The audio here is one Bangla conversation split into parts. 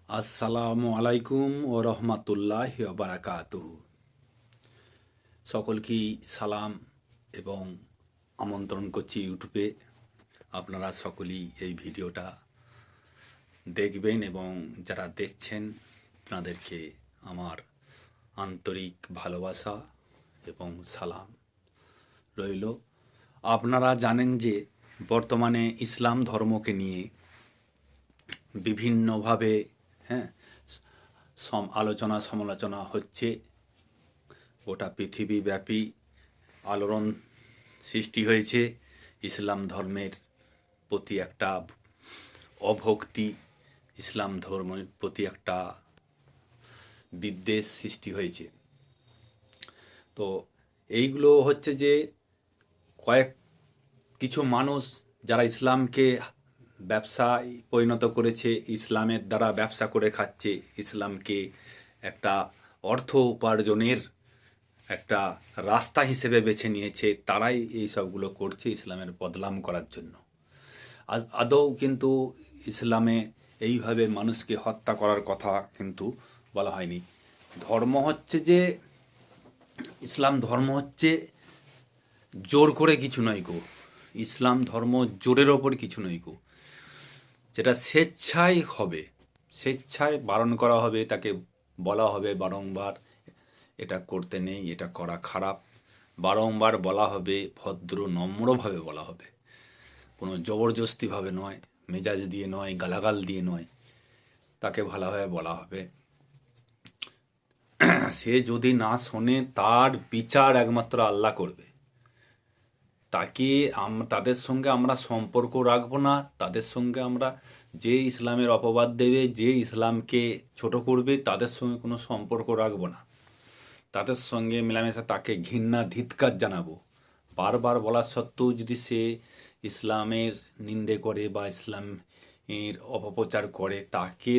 আসসালামু আলাইকুম ও রহমাতুল্লাহি ওয়া বারাকাতুহু। সকলকেই সালাম এবং আমন্ত্রণ করছি ইউটিউবে। আপনারা সকলেই এই ভিডিওটা দেখবেন এবং যারা দেখছেন তাদেরকে আমার আন্তরিক ভালোবাসা এবং সালাম রইল। আপনারা জানেন যে বর্তমানে ইসলাম ধর্মকে নিয়ে বিভিন্নভাবে আলোচনা সমালোচনা হচ্ছে। গোটা পৃথিবীব্যাপী আলোড়ন সৃষ্টি হয়েছে। ইসলাম ধর্মের প্রতি একটা অভক্তি, ইসলাম ধর্মের প্রতি একটা বিদ্বেষ সৃষ্টি হয়েছে। তো এইগুলো হচ্ছে যে কিছু মানুষ যারা ইসলামকে ব্যবসায় পরিণত করেছে, ইসলামের দ্বারা ব্যবসা করে খাচ্ছে, ইসলামকে একটা অর্থ উপার্জনের একটা রাস্তা হিসেবে বেছে নিয়েছে, তারাই এই সবগুলো করছে ইসলামের বদনাম করার জন্য। আদৌ কিন্তু ইসলামে এইভাবে মানুষকে হত্যা করার কথা কিন্তু বলা হয়নি। ধর্ম হচ্ছে যে ইসলাম ধর্ম হচ্ছে জোর করে কিছু নয় গো। ইসলাম ধর্ম জোরের ওপর কিছু নয় গো। যেটা স্বেচ্ছায় হবে, স্বেচ্ছায় বারণ করা হবে, তাকে বলা হবে বারংবার এটা করতে নেই, এটা করা খারাপ, বারংবার বলা হবে, ভদ্র নম্রভাবে বলা হবে, কোনো জবরদস্তিভাবে নয়, মেজাজ দিয়ে নয়, গালাগাল দিয়ে নয়, তাকে ভালোভাবে বলা হবে। সে যদি না শোনে তার বিচার একমাত্র আল্লাহ করবে। তাদের সঙ্গে আমরা সম্পর্ক রাখবো না, তাদের সঙ্গে আমরা যে ইসলামের অপবাদ দেবে, যে ইসলামকে ছোট করবে, তাদের সঙ্গে কোনো সম্পর্ক রাখবো না। তাদের সঙ্গে মেলামেশা, তাকে ঘৃণা ধিক্কার জানাবো। বারবার বলা সত্ত্বেও যদি সে ইসলামের নিন্দে করে বা ইসলামের অপপ্রচার করে, তাকে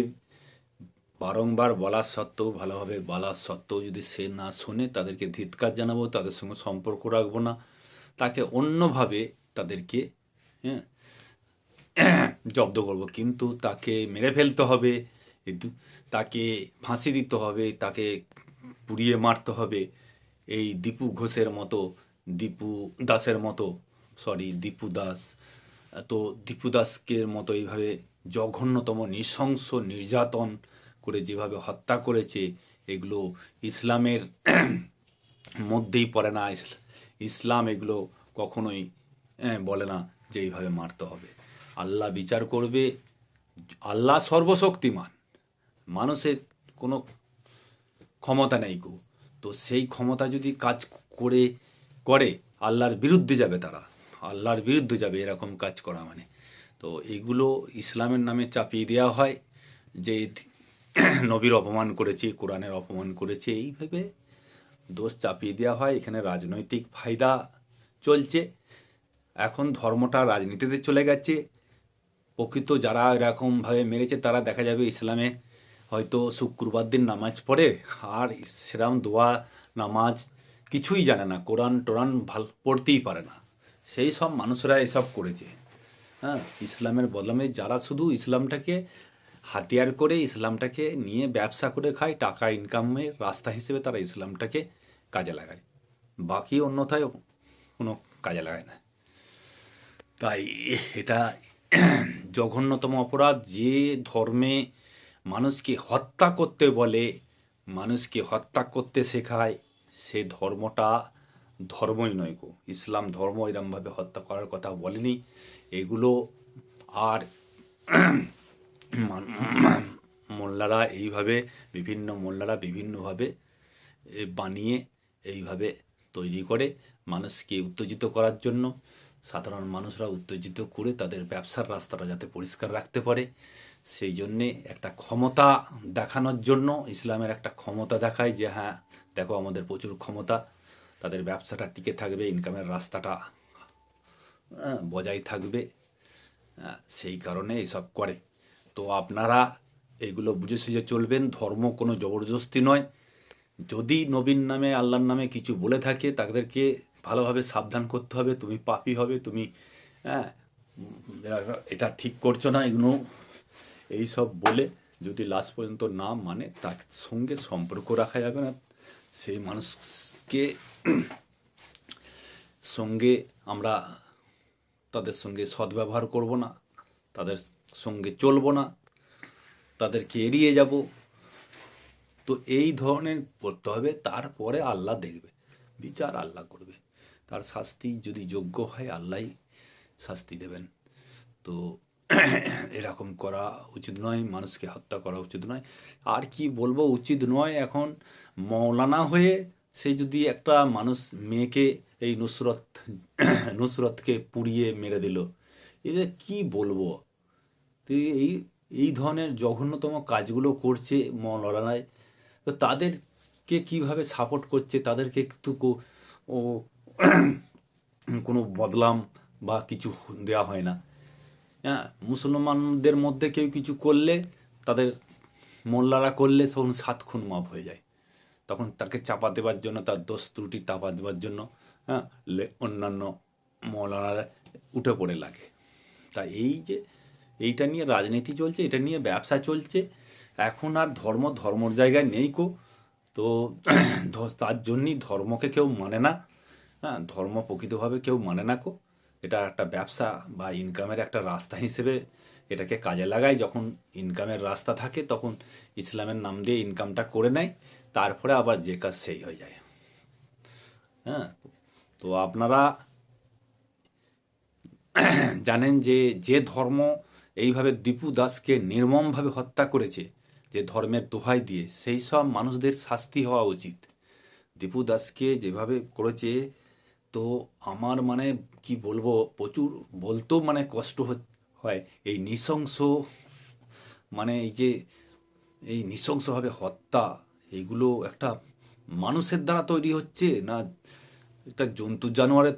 বারংবার বলা সত্ত্বেও, ভালোভাবে বলা সত্ত্বেও যদি সে না শোনে, তাদেরকে ধিক্কার জানাবো, তাদের সঙ্গে সম্পর্ক রাখবো না, তাকে অন্যভাবে তাদেরকে জব্দ করব। কিন্তু তাকে মেরে ফেলতে হবে, তাকে ফাঁসি দিতে হবে, তাকে পুড়িয়ে মারতে হবে। এই দীপু ঘোষের মতো, দীপু দাস, তো দীপু দাসকে মতো এইভাবে জঘন্যতম নৃশংস নির্যাতন করে যেভাবে হত্যা করেছে, এগুলো ইসলামের মধ্যেই পড়ে না। ইসলাম এগুলো কখনোই বলে না যে এইভাবে মারতে হবে। আল্লাহ বিচার করবে। আল্লাহ সর্বশক্তিমান, মানুষের কোনো ক্ষমতা নেই গো। তো সেই ক্ষমতা যদি কাজ করে আল্লাহর বিরুদ্ধে যাবে, তারা আল্লাহর বিরুদ্ধে যাবে এরকম কাজ করা মানে। তো এগুলো ইসলামের নামে চাপিয়ে দেওয়া হয় যে নবীর অপমান করেছে, কোরআনের অপমান করেছে, এইভাবে দোষ চাপিয়ে দেওয়া হয়। এখানে রাজনৈতিক ফায়দা চলছে। এখন ধর্মটা রাজনীতিতে চলে গেছে। প্রকৃত যারা এরকমভাবে মেরেছে তারা দেখা যাবে ইসলামে হয়তো শুক্রবার দিন নামাজ পড়ে, আর সেরকম দোয়া নামাজ কিছুই জানে না, কোরআন টোরান পড়তেই পারে না। সেই সব মানুষরা এসব করেছে। ইসলামের বদনামে যারা শুধু ইসলামটাকে হাতিয়ার করে, ইসলামটাকে নিয়ে ব্যবসা করে খায়, টাকা ইনকামের রাস্তা হিসেবে তারা ইসলামটাকে কাজে লাগায়, বাকি অন্যথায় কোনো কাজে লাগায় না। তাই এটা জঘন্যতম অপরাধ। যে ধর্মে মানুষকে হত্যা করতে বলে, মানুষকে হত্যা করতে শেখায়, সে ধর্মটা ধর্মই নয় গো। ইসলাম ধর্ম এরমভাবে হত্যা করার কথা বলেনি। এগুলো আর মোল্লারা বিভিন্নভাবে বানিয়ে এইভাবে তৈরি করে মানুষকে উত্তেজিত করার জন্য। সাধারণ মানুষরা উত্তেজিত করে তাদের ব্যবসার রাস্তাটা যাতে পরিষ্কার রাখতে পারে, সেই জন্যে একটা ক্ষমতা দেখানোর জন্য ইসলামের একটা ক্ষমতা দেখায় যে হ্যাঁ দেখো আমাদের প্রচুর ক্ষমতা, তাদের ব্যবসাটা টিকে থাকবে, ইনকামের রাস্তাটা বজায় থাকবে, সেই কারণে এসব করে। তো আপনারা এইগুলো বুঝে সুঝে চলবেন। ধর্ম কোনো জবরদস্তি নয়। যদি নবীর নামে, আল্লাহর নামে কিছু বলে থাকে, তাদেরকে ভালোভাবে সাবধান করতে হবে, তুমি পাপী হবে, তুমি এটা ঠিক করছো না, এগুলো এইসব বলে যদি লাস্ট পর্যন্ত না মানে তার সঙ্গে সম্পর্ক রাখা যাবে না, সেই মানুষকে সঙ্গে আমরা তাদের সঙ্গে সদ্ব্যবহার করব না, তাদের সঙ্গে চলবো না, তাদেরকে এড়িয়ে যাব। তো এই ধরনের করতে হবে, তারপরে আল্লাহ দেখবে, বিচার আল্লাহ করবে, তার শাস্তি যদি যোগ্য হয় আল্লাহই শাস্তি দেবেন। তো এরকম করা উচিত নয়, মানুষকে হত্যা করা উচিত নয়। আর কি বলবো, উচিত নয় এখন মৌলানা হয়ে সে যদি একটা মানুষ মেয়েকে এই নুসরতকে পুড়িয়ে মেরে দিল, এদের কি বলবো। তো এই এই ধরনের জঘন্যতম কাজগুলো করছে মৌলানায়, তো তাদেরকে কিভাবে সাপোর্ট করছে, তাদেরকে একটু ও কোনো বদলাম বা কিছু দেওয়া হয় না। হ্যাঁ, মুসলমানদের মধ্যে কেউ কিছু করলে, তাদের মোল্লারা করলে তখন 7 খুন মাফ হয়ে যায়, তখন তাকে চাপা দেওয়ার জন্য, তার দোষ ত্রুটি চাপা দেওয়ার জন্য হ্যাঁ অন্যান্য মৌলানারা উঠে পড়ে লাগে। তা এই যে এইটা নিয়ে রাজনীতি চলছে, এটা নিয়ে ব্যবসা চলছে, এখন আর ধর্মর জায়গায় নেই কো। তো তার জন্যই ধর্মকে কেউ মানে না। হ্যাঁ, ধর্ম প্রকৃতভাবে কেউ মানে না কো। এটা একটা ব্যবসা বা ইনকামের একটা রাস্তা হিসেবে এটাকে কাজে লাগায়। যখন ইনকামের রাস্তা থাকে তখন ইসলামের নাম দিয়ে ইনকামটা করে নেয়, তারপরে আবার যে কাজ সেই হয়ে যায়। হ্যাঁ, তো আপনারা জানেন যে যে ধর্ম এইভাবে দীপু দাসকে নির্মমভাবে হত্যা করেছে, যে ধর্মের দোহাই দিয়ে, সেই সব মানুষদের শাস্তি হওয়া উচিত। দীপু দাসকে যেভাবে করেছে, তো আমার মানে কি বলবো, প্রচুর বলতেও মানে কষ্ট হয়। এই নৃশংস মানে এই নৃশংসভাবে হত্যা, এইগুলো একটা মানুষের দ্বারা তৈরি হচ্ছে না একটা জন্তু জানোয়ারের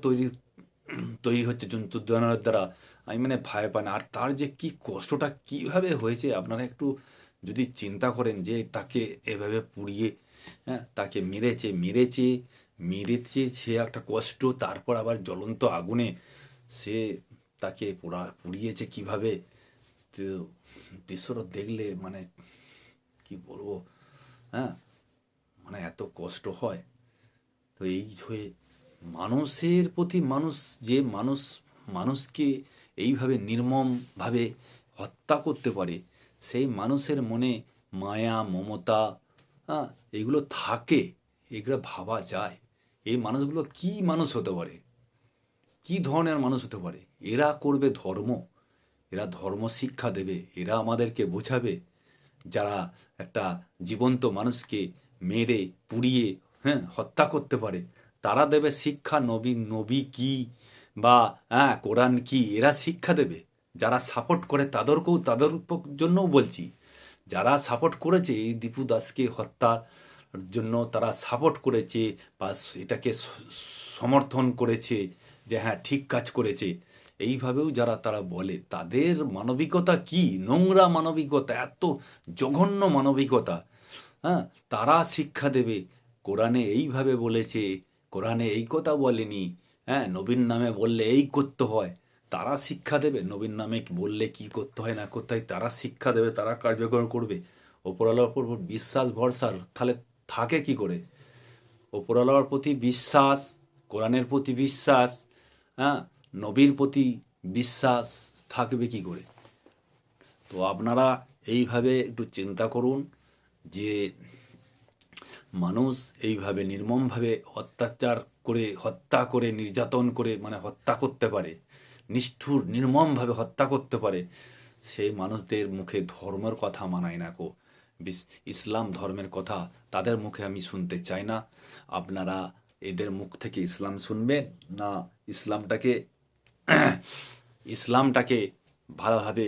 তৈরি হচ্ছে, জন্তু জানোয়ারের দ্বারা। আমি মানে ভয় পাই না। আর তার যে কি কষ্টটা কিভাবে হয়েছে আপনারা একটু যদি চিন্তা করেন, যে তাকে এভাবে পুড়িয়ে, হ্যাঁ তাকে মেরেছে সে একটা কষ্ট, তারপর আবার জ্বলন্ত আগুনে সে তাকে পুড়িয়েছে কিভাবে। তো দৃশ্যটা দেখলে মানে কি বলবো, হ্যাঁ মানে এত কষ্ট হয়। তো এই হয়ে মানুষের প্রতি মানুষকে এইভাবে নির্মমভাবে হত্যা করতে পারে, সেই মানুষের মনে মায়া মমতা, হ্যাঁ এগুলো থাকে, এগুলো ভাবা যায়। এই মানুষগুলো কি মানুষ হতে পারে, কি ধরনের মানুষ হতে পারে? এরা করবে ধর্ম, এরা ধর্ম শিক্ষা দেবে, এরা আমাদেরকে বোঝাবে। যারা একটা জীবন্ত মানুষকে মেরে পুড়িয়ে হত্যা করতে পারে, তারা দেবে শিক্ষা। নবী কি বা কোরআন কি, এরা শিক্ষা দেবে। যারা সাপোর্ট করে তাদের জন্যও বলছি, যারা সাপোর্ট করেছে এই দীপু দাসকে হত্যার জন্য, তারা সাপোর্ট করেছে বা এটাকে সমর্থন করেছে যে হ্যাঁ ঠিক কাজ করেছে, এইভাবেও তারা বলে, তাদের মানবিকতা কি নোংরা মানবিকতা, এত জঘন্য মানবিকতা। হ্যাঁ, তারা শিক্ষা দেবে কোরআনে এইভাবে বলেছে, কোরআনে এই কথা বলেনি, হ্যাঁ নবীর নামে বললে এই করতে হয়, তারা শিক্ষা দেবে। নবীর নামে বললে কি করতে হয় না করতে হয় তারা শিক্ষা দেবে, তারা কার্যকর করবে। ওপরওয়ালার উপর বিশ্বাস ভরসা তাহলে থাকে কি করে? ওপরওয়ালার প্রতি বিশ্বাস, কোরআনের প্রতি বিশ্বাস, হ্যাঁ নবীর প্রতি বিশ্বাস থাকবে কি করে? তো আপনারা এইভাবে একটু চিন্তা করুন, যে মানুষ এইভাবে নির্মমভাবে হত্যা করে নির্যাতন করে মানে হত্যা করতে পারে, নিষ্ঠুর নির্মমভাবে হত্যা করতে পারে, সেই মানুষদের মুখে ধর্মের কথা মানায় না কো। ইসলাম ধর্মের কথা তাদের মুখে আমি শুনতে চাই না। আপনারা এদের মুখ থেকে ইসলাম শুনবেন না ইসলামটাকে ভালোভাবে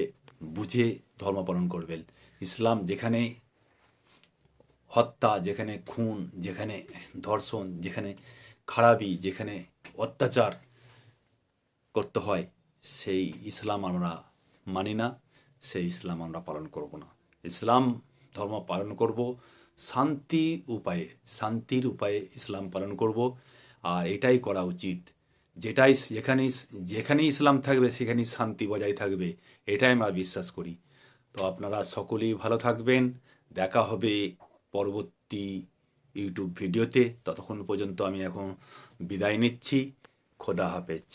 বুঝে ধর্ম পালন করবেন। ইসলাম যেখানে হত্যা, যেখানে খুন, যেখানে ধর্ষণ, যেখানে খারাপি, যেখানে অত্যাচার করতে হয়, সেই ইসলাম আমরা মানি না, সেই ইসলাম আমরা পালন করব না। ইসলাম ধর্ম পালন করব শান্তির উপায়ে ইসলাম পালন করব। আর এটাই করা উচিত, যেখানেই ইসলাম থাকবে সেখানেই শান্তি বজায় থাকবে, এটাই আমরা বিশ্বাস করি। তো আপনারা সকলেই ভালো থাকবেন, দেখা হবে পরবর্তী ইউটিউব ভিডিওতে। ততক্ষণ পর্যন্ত আমি এখন বিদায় নিচ্ছি। খোদা হাফেজ।